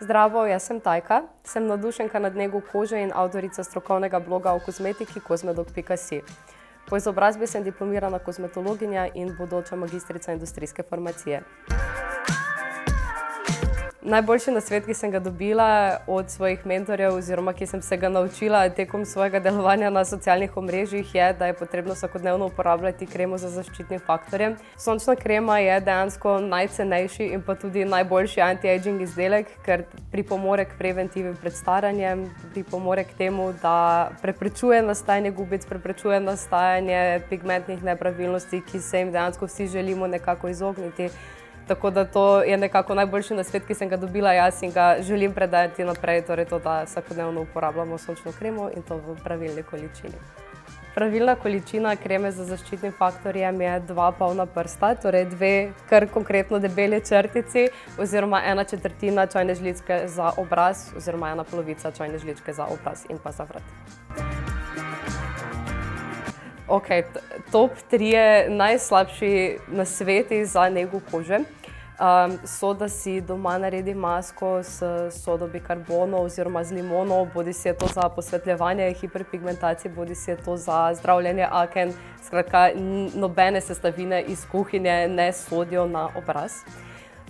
Zdravo, jaz sem Tajka, sem navdušenka nad nego kože in avtorica strokovnega bloga o kozmetiki kozmedok.si. Po izobrazbi sem diplomirana kozmetologinja in bodoča magistrica industrijske farmacije. Najboljši nasvet, ki sem ga dobila od svojih mentorjev oziroma ki sem se ga naučila tekom svojega delovanja na socialnih omrežjih, je, da je potrebno vsakodnevno uporabljati kremo za zaščitnim faktorjem. Sončna krema je dejansko najcenejši in pa tudi najboljši anti-aging izdelek, ker pripomore k preventivi pred staranjem, pripomore k temu, da preprečuje nastajanje gubic, preprečuje nastajanje pigmentnih nepravilnosti, ki se jim dejansko vsi želimo nekako izogniti. Tako da to je nekako najboljši nasvet, ki sem ga dobila jaz in ga želim predajati naprej, torej to, da vsakodnevno uporabljamo sončno kremo in to v pravilni količini. Pravilna količina kreme za zaščitnim faktorjem je 2 polna prsta, torej 2 kar konkretno debeli črtici oziroma 1/4 čajne žličke za obraz oziroma 1/2 čajne žličke za obraz in pa za vrat. Ok, top 3 najslabši nasveti za nego kože so, da si doma naredi masko s sodo bikarbono oziroma z limono, bodisi je to za posvetljevanje hiperpigmentacije, bodisi je to za zdravljenje aken. Skratka, nobene sestavine iz kuhinje ne sodijo na obraz.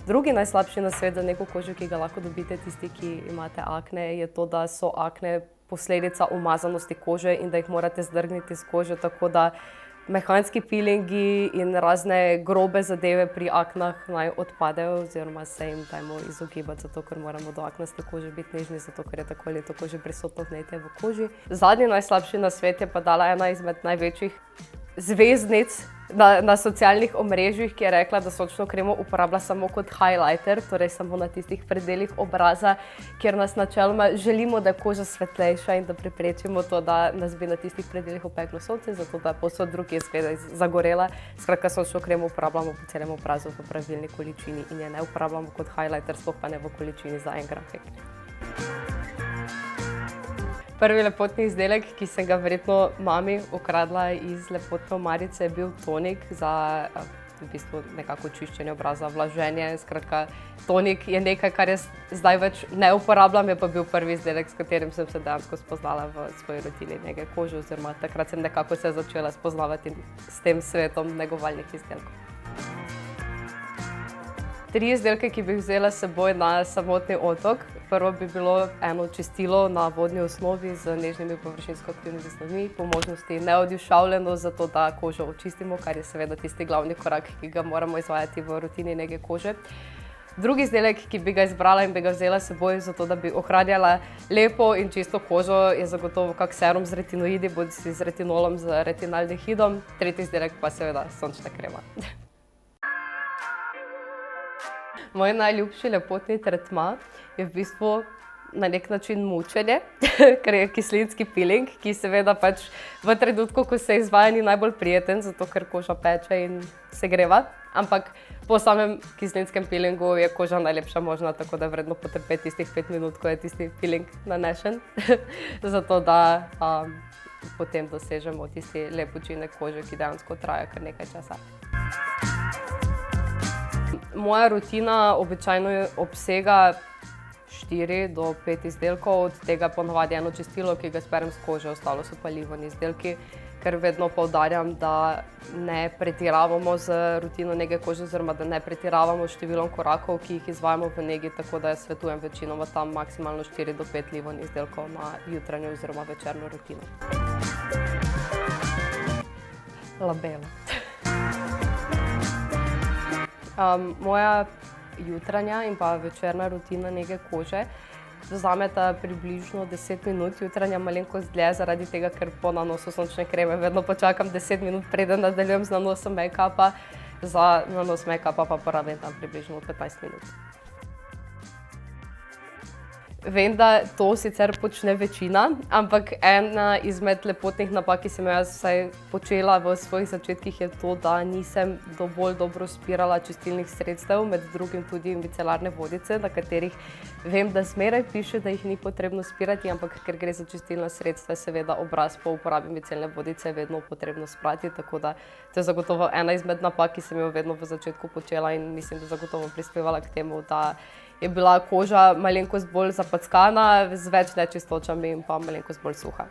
Drugi najslabši nasvet za nego kože, ki ga lahko dobite tisti, ki imate akne, je to, da so akne posledica umazanosti kože in da jih morate zdrgniti z kože, tako da mehanski pilingi in razne grobe zadeve pri aknah naj odpadejo oziroma se jim dajmo izogibati, zato ker moramo do aknaste kože biti nežni, zato ker je tako ali tako že prisotno vnetje v koži. Zadnji najslabši nasvet je pa dala ena izmed največjih zvezdnic na socialnih omrežjih, ki je rekla, da sončno kremo uporablja samo kot highlighter, torej samo na tistih predelih obraza, kjer nas načeloma želimo, da je koža svetlejša in da preprečimo to, da nas bi na tistih predelih opeklo sonce, zato da povsod drugje je zagorela. Skratka, sončno kremo uporabljamo po celem obrazu v pravilni količini in je ne uporabljamo kot highlighter, sploh pa ne v količini za 1 gram. Prvi lepotni izdelek, ki sem ga verjetno mami ukradla iz lepotne omarice, je bil tonik za v bistvu nekako čiščenje obraza, vlaženje. Skratka, tonik je nekaj, kar jaz zdaj več ne uporabljam, je pa bil prvi izdelek, s katerim sem se dejansko spoznala v svoji rutini nege kože, oziroma takrat sem nekako se začela spoznavati s tem svetom negovalnih izdelkov. 3 izdelke, ki bi jih vzela s seboj na samotni otok. Prvo bi bilo eno čistilo na vodni osnovi z nežnimi površinsko aktivnimi snovmi, po možnosti neodjušavljeno, zato da kožo očistimo, kar je seveda tisti glavni korak, ki ga moramo izvajati v rutini nege kože. Drugi izdelek, ki bi ga izbrala in bi ga vzela s seboj, zato da bi ohranjala lepo in čisto kožo, je zagotovo kak serum z retinoidi, bodisi z retinolom, z retinaldehidom. Tretji izdelek pa seveda sončna krema. Moj najljubši lepotni tretma je v bistvu na nek način mučenje, ker je kislinski piling, ki seveda pač v trenutku, ko se izvaja, ni najbolj prijeten, zato ker koža peče in se greva. Ampak po samem kislinskem pilingu je koža najlepša možna, tako da je vredno potrpeti tistih 5 minut, ko je tisti piling nanesen, zato da potem dosežemo tisti lep učinek kože, ki dejansko traja kar nekaj časa. Moja rutina običajno obsega 4 do 5 izdelkov, od tega ponavadi eno čistilo, ki ga sperem s kože, ostalo so pa livoni izdelki, ker vedno poudarjam, da ne pretiravamo z rutino nege kože, oziroma da ne pretiravamo s številom korakov, ki jih izvajamo v negi, tako da svetujem večinoma tam maksimalno 4 do 5 livoni izdelkov na jutranjo oziroma večerno rutino. Labelo. Moja jutranja in pa večerna rutina nege kože vzameta približno 10 minut, jutranja malenkost dlje, zaradi tega, ker po nanosu sončne kreme vedno počakam 10 minut, preden nadaljujem z nanosom make-upa. Za nanos make-upa pa porabim tam približno 15 minut. Vem, da to sicer počne večina, ampak ena izmed lepotnih napak, ki sem jo jaz vsaj počela v svojih začetkih, je to, da nisem dovolj dobro spirala čistilnih sredstev, med drugim tudi micelarne vodice, na katerih vem, da zmeraj piše, da jih ni potrebno spirati, ampak ker gre za čistilna sredstva, seveda obraz po uporabi micelne vodice je vedno potrebno sprati, tako da to je zagotovo ena izmed napak, ki sem jo vedno v začetku počela in mislim, da zagotovo prispevala k temu, da je bila koža malenkost bolj zapackana, z več nečistočami in pa malenkost bolj suha.